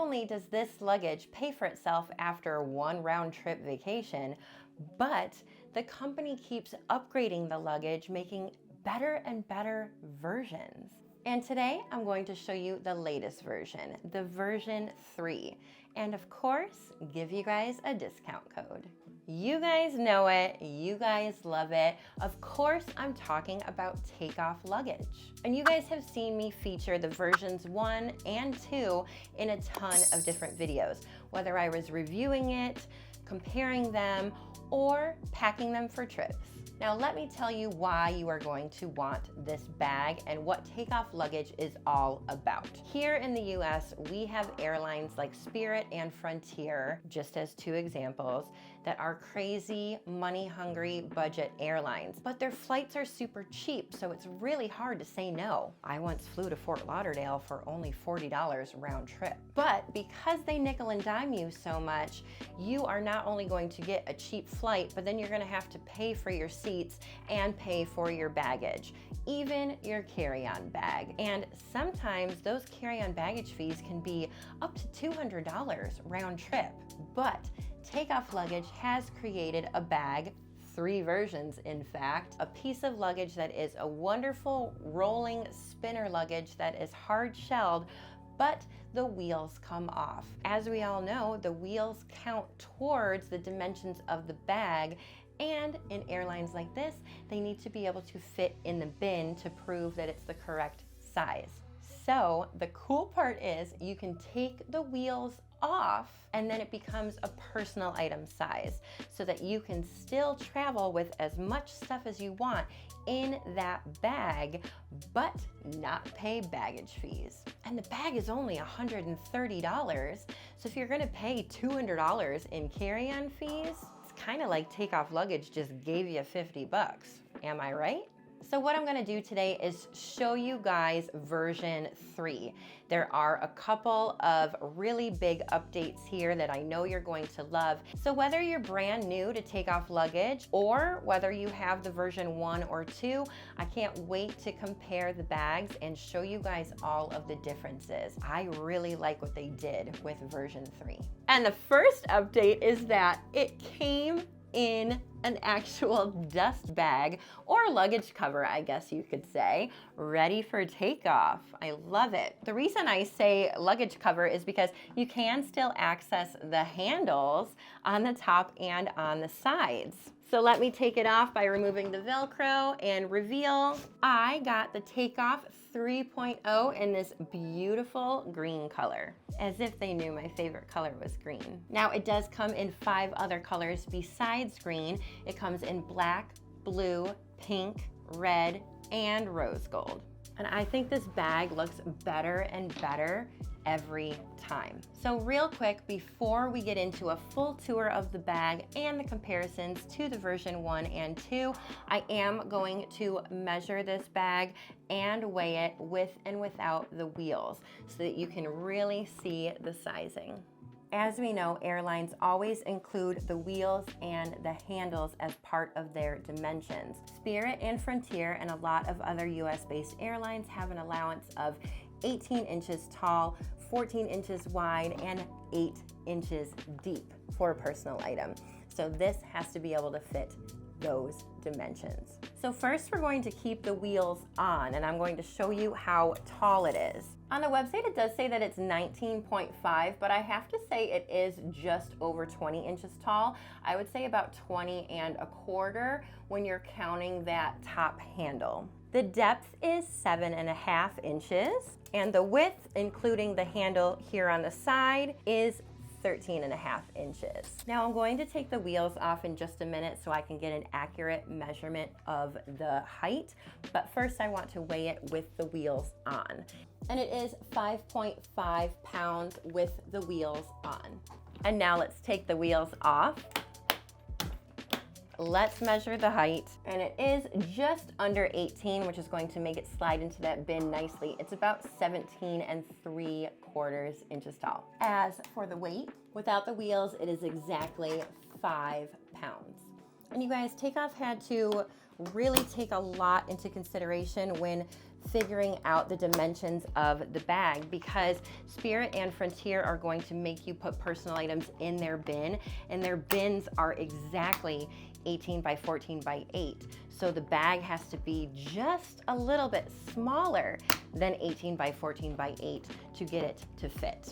only does this luggage pay for itself after one round trip vacation, but the company keeps upgrading the luggage, making better and better versions. And today I'm going to show you the latest version, the version 3. And of course, give you guys a discount code. You guys know it, you guys love it. Of course, I'm talking about TakeOff luggage. And you guys have seen me feature the versions 1 and 2 in a ton of different videos, whether I was reviewing it, comparing them, or packing them for trips. Now let me tell you why you are going to want this bag and what TakeOff luggage is all about. Here in the US, we have airlines like Spirit and Frontier, just as two examples, that are crazy, money-hungry budget airlines. But their flights are super cheap, so it's really hard to say no. I once flew to Fort Lauderdale for only $40 round trip. But because they nickel and dime you so much, you are not only going to get a cheap flight, but then you're gonna have to pay for your seats and pay for your baggage, even your carry-on bag. And sometimes those carry-on baggage fees can be up to $200 round trip. But TakeOff luggage has created a bag, 3 versions in fact, a piece of luggage that is a wonderful rolling spinner luggage that is hard-shelled, but the wheels come off. As we all know, the wheels count towards the dimensions of the bag, and in airlines like this, they need to be able to fit in the bin to prove that it's the correct size. So the cool part is you can take the wheels off and then it becomes a personal item size so that you can still travel with as much stuff as you want in that bag, but not pay baggage fees. And the bag is only $130. So if you're gonna pay $200 in carry-on fees, it's kind of like TakeOff luggage just gave you 50 bucks. Am I right? So what I'm gonna do today is show you guys version 3. There are a couple of really big updates here that I know you're going to love. So whether you're brand new to TakeOff luggage or whether you have the version 1 or 2, I can't wait to compare the bags and show you guys all of the differences. I really like what they did with version 3. And the first update is that it came in an actual dust bag or luggage cover, I guess you could say, ready for takeoff. I love it. The reason I say luggage cover is because you can still access the handles on the top and on the sides. So let me take it off by removing the Velcro and reveal. I got the TakeOff 3.0 in this beautiful green color, as if they knew my favorite color was green. Now it does come in 5 other colors besides green. It comes in black, blue, pink, red, and rose gold. And I think this bag looks better and better every time. So real quick, before we get into a full tour of the bag and the comparisons to the version 1 and 2, I am going to measure this bag and weigh it with and without the wheels so that you can really see the sizing. As we know, airlines always include the wheels and the handles as part of their dimensions. Spirit and Frontier and a lot of other US-based airlines have an allowance of 18 inches tall, 14 inches wide, and 8 inches deep for a personal item. So this has to be able to fit those dimensions. So first we're going to keep the wheels on, and I'm going to show you how tall it is. On the website it does say that it's 19.5, but I have to say it is just over 20 inches tall. I would say about 20 and a quarter when you're counting that top handle. The depth is 7.5 inches, and the width, including the handle here on the side, is 13.5 inches. Now I'm going to take the wheels off in just a minute so I can get an accurate measurement of the height, but first I want to weigh it with the wheels on. And it is 5.5 pounds with the wheels on. And now let's take the wheels off. Let's measure the height, and it is just under 18, which is going to make it slide into that bin nicely. It's about 17.75 inches tall. As for the weight, without the wheels, it is exactly 5 pounds. And you guys, TakeOff had to really take a lot into consideration when figuring out the dimensions of the bag, because Spirit and Frontier are going to make you put personal items in their bin, and their bins are exactly 18 by 14 by 8. So the bag has to be just a little bit smaller than 18 by 14 by 8 to get it to fit.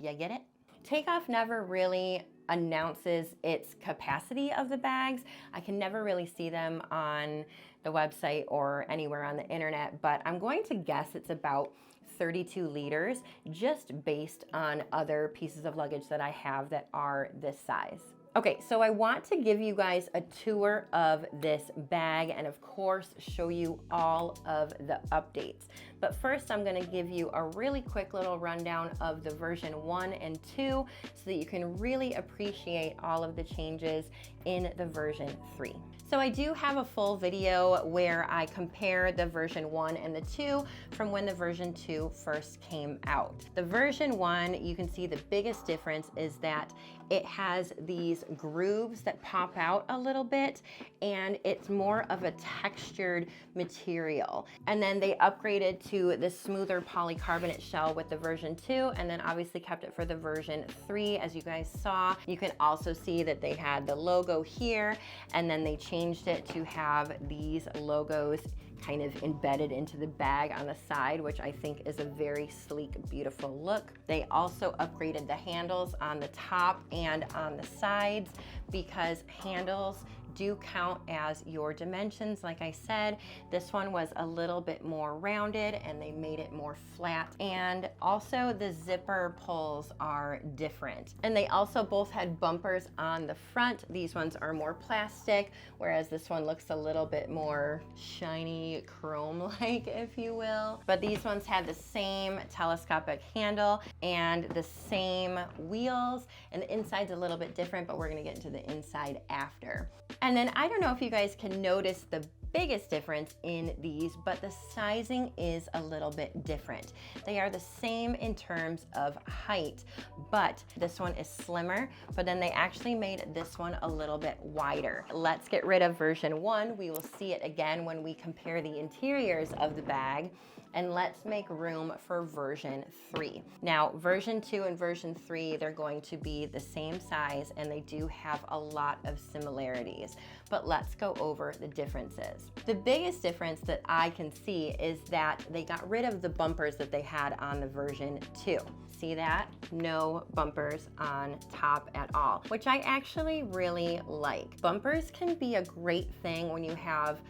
You get it? TakeOff never really announces its capacity of the bags. I can never really see them on the website or anywhere on the internet, but I'm going to guess it's about 32 liters, just based on other pieces of luggage that I have that are this size. Okay, so I want to give you guys a tour of this bag and of course show you all of the updates. But first I'm gonna give you a really quick little rundown of the version 1 and 2 so that you can really appreciate all of the changes in the version 3. So I do have a full video where I compare the version 1 and the 2 from when the version 2 first came out. The version 1, you can see the biggest difference is that it has these grooves that pop out a little bit, and it's more of a textured material. And then they upgraded to the smoother polycarbonate shell with the version 2, and then obviously kept it for the version 3, as you guys saw. You can also see that they had the logo here, and then they changed it to have these logos kind of embedded into the bag on the side, which I think is a very sleek, beautiful look. They also upgraded the handles on the top and on the sides, because handles do count as your dimensions. Like I said, this one was a little bit more rounded and they made it more flat. And also the zipper pulls are different. And they also both had bumpers on the front. These ones are more plastic, whereas this one looks a little bit more shiny, chrome-like, if you will. But these ones had the same telescopic handle and the same wheels, and the inside's a little bit different, but we're gonna get into the inside after. And then I don't know if you guys can notice the biggest difference in these, but the sizing is a little bit different. They are the same in terms of height, but this one is slimmer, but then they actually made this one a little bit wider. Let's get rid of version 1. We will see it again when we compare the interiors of the bag. And let's make room for version 3. Now, version 2 and version 3, they're going to be the same size and they do have a lot of similarities. But let's go over the differences. The biggest difference that I can see is that they got rid of the bumpers that they had on the version 2. See that? No bumpers on top at all, which I actually really like. Bumpers can be a great thing when you have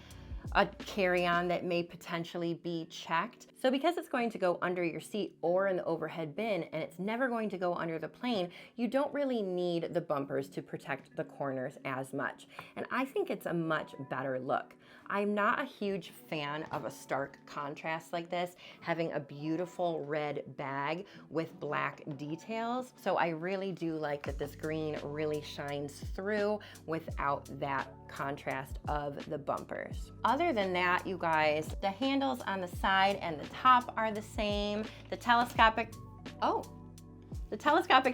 a carry-on that may potentially be checked. So because it's going to go under your seat or in the overhead bin and it's never going to go under the plane, you don't really need the bumpers to protect the corners as much. And I think it's a much better look. I'm not a huge fan of a stark contrast like this, having a beautiful red bag with black details. So I really do like that this green really shines through without that contrast of the bumpers. Other than that, you guys, the handles on the side and the top are the same. The telescopic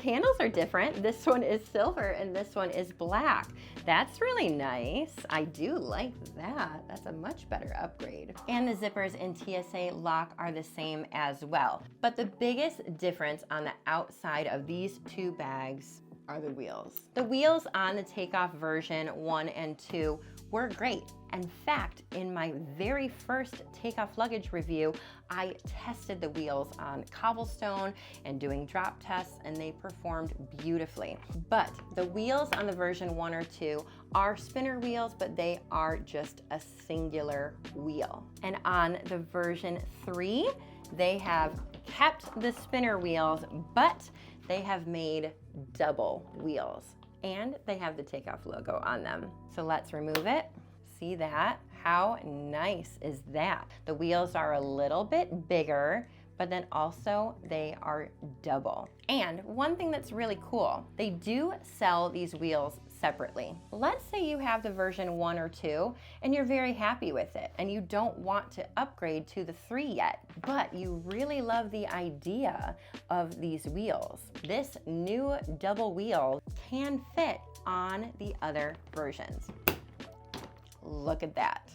handles are different. This one is silver and this one is black. That's really nice. I do like that. That's a much better upgrade. And the zippers in TSA lock are the same as well. But the biggest difference on the outside of these two bags are the wheels. The wheels on the TakeOff version 1 and 2 were great. In fact, in my very first TakeOff luggage review, I tested the wheels on cobblestone and doing drop tests, and they performed beautifully. But the wheels on the version 1 or 2 are spinner wheels, but they are just a singular wheel. And on the version 3, they have kept the spinner wheels, but they have made double wheels. And they have the TakeOff logo on them. So let's remove it. See that? How nice is that? The wheels are a little bit bigger, but then also they are double. And one thing that's really cool, they do sell these wheels separately. Let's say you have the version 1 or 2 and you're very happy with it and you don't want to upgrade to the 3 yet, but you really love the idea of these wheels. This new double wheel can fit on the other versions. Look at that.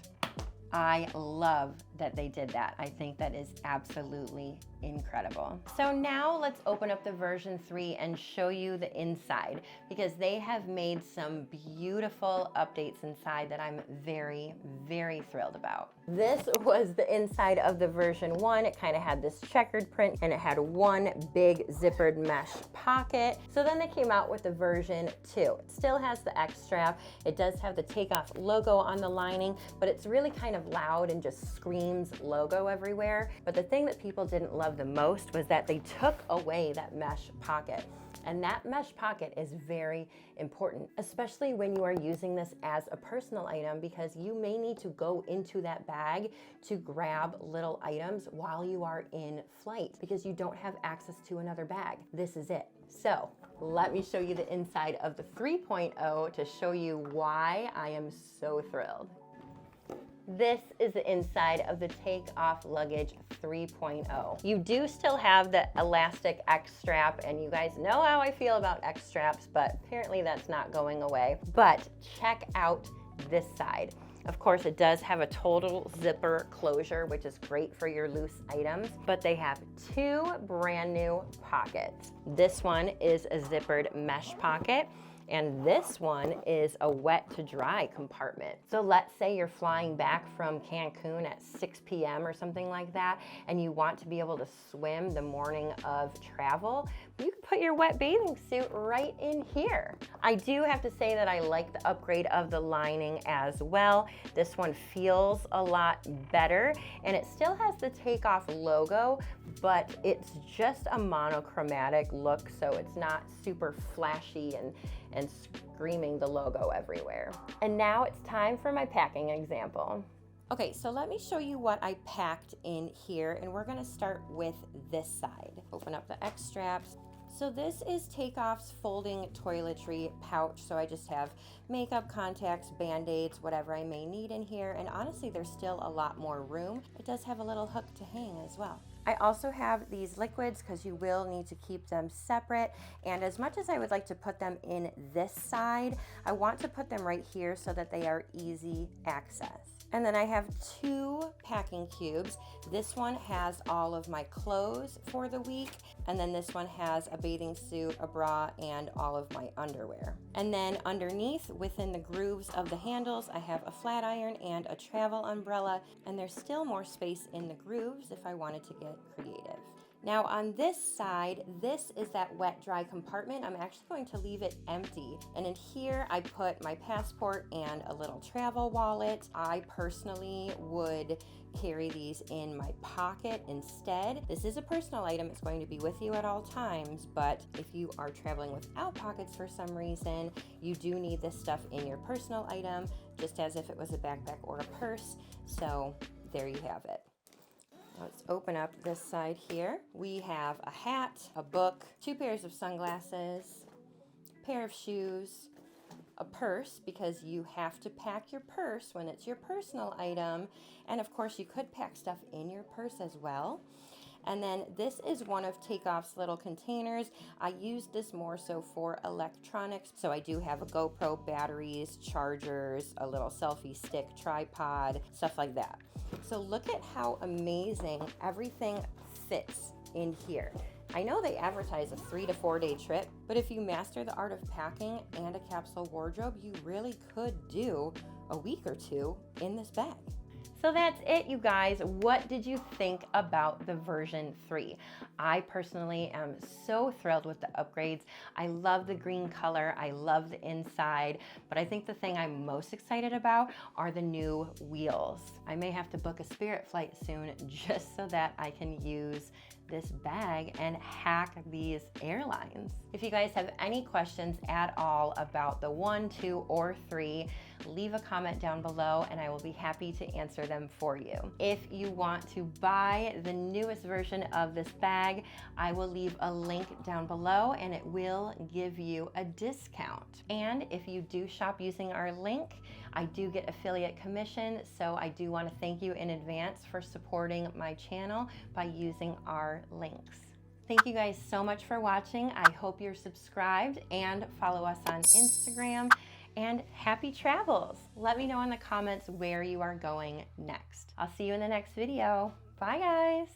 I love that they did that. I think that is absolutely incredible. So now let's open up the version 3 and show you the inside, because they have made some beautiful updates inside that I'm very, very thrilled about. This was the inside of the version 1. It kind of had this checkered print and it had one big zippered mesh pocket. So then they came out with the version 2. It still has the X strap. It does have the TakeOff logo on the lining, but it's really kind of loud and just screams logo everywhere. But the thing that people didn't love the most was that they took away that mesh pocket. And that mesh pocket is very important, especially when you are using this as a personal item, because you may need to go into that bag to grab little items while you are in flight because you don't have access to another bag. This is it. So let me show you the inside of the 3.0 to show you why I am so thrilled. This is the inside of the TakeOff Luggage 3.0. You do still have the elastic X strap, and you guys know how I feel about X straps, but apparently that's not going away. But check out this side. Of course, it does have a total zipper closure, which is great for your loose items, but they have 2 brand new pockets. This one is a zippered mesh pocket, and this one is a wet to dry compartment. So let's say you're flying back from Cancun at 6 p.m. or something like that, and you want to be able to swim the morning of travel, you can put your wet bathing suit right in here. I do have to say that I like the upgrade of the lining as well. This one feels a lot better, and it still has the TakeOff logo, but it's just a monochromatic look, so it's not super flashy and screaming the logo everywhere. And now it's time for my packing example. Okay, so let me show you what I packed in here, and we're gonna start with this side. Open up the X straps. So this is TakeOff's folding toiletry pouch. So I just have makeup, contacts, band-aids, whatever I may need in here. And honestly, there's still a lot more room. It does have a little hook to hang as well. I also have these liquids because you will need to keep them separate. And as much as I would like to put them in this side, I want to put them right here so that they are easy access. And then I have 2 packing cubes. This one has all of my clothes for the week. And then this one has a bathing suit, a bra, and all of my underwear. And then underneath, within the grooves of the handles, I have a flat iron and a travel umbrella. And there's still more space in the grooves if I wanted to get creative. Now on this side, this is that wet dry compartment. I'm actually going to leave it empty. And in here, I put my passport and a little travel wallet. I personally would carry these in my pocket instead. This is a personal item. It's going to be with you at all times, but if you are traveling without pockets for some reason, you do need this stuff in your personal item, just as if it was a backpack or a purse. So there you have it. Let's open up this side here. We have a hat, a book, 2 pairs of sunglasses, a pair of shoes, a purse, because you have to pack your purse when it's your personal item. And of course, you could pack stuff in your purse as well. And then this is one of TakeOff's little containers. I use this more so for electronics. So I do have a GoPro, batteries, chargers, a little selfie stick, tripod, stuff like that. So look at how amazing everything fits in here. I know they advertise a 3 to 4 day trip, but if you master the art of packing and a capsule wardrobe, you really could do a week or 2 in this bag. So that's it, you guys. What did you think about the version 3? I personally am so thrilled with the upgrades. I love the green color. I love the inside, but I think the thing I'm most excited about are the new wheels. I may have to book a Spirit flight soon just so that I can use this bag and hack these airlines. If you guys have any questions at all about the 1, 2, or 3, leave a comment down below and I will be happy to answer them for you. If you want to buy the newest version of this bag, I will leave a link down below and it will give you a discount. And if you do shop using our link, I do get affiliate commission, so I do want to thank you in advance for supporting my channel by using our links. Thank you guys so much for watching. I hope you're subscribed and follow us on Instagram. and happy travels. Let me know in the comments where you are going next. I'll see you in the next video. Bye, guys.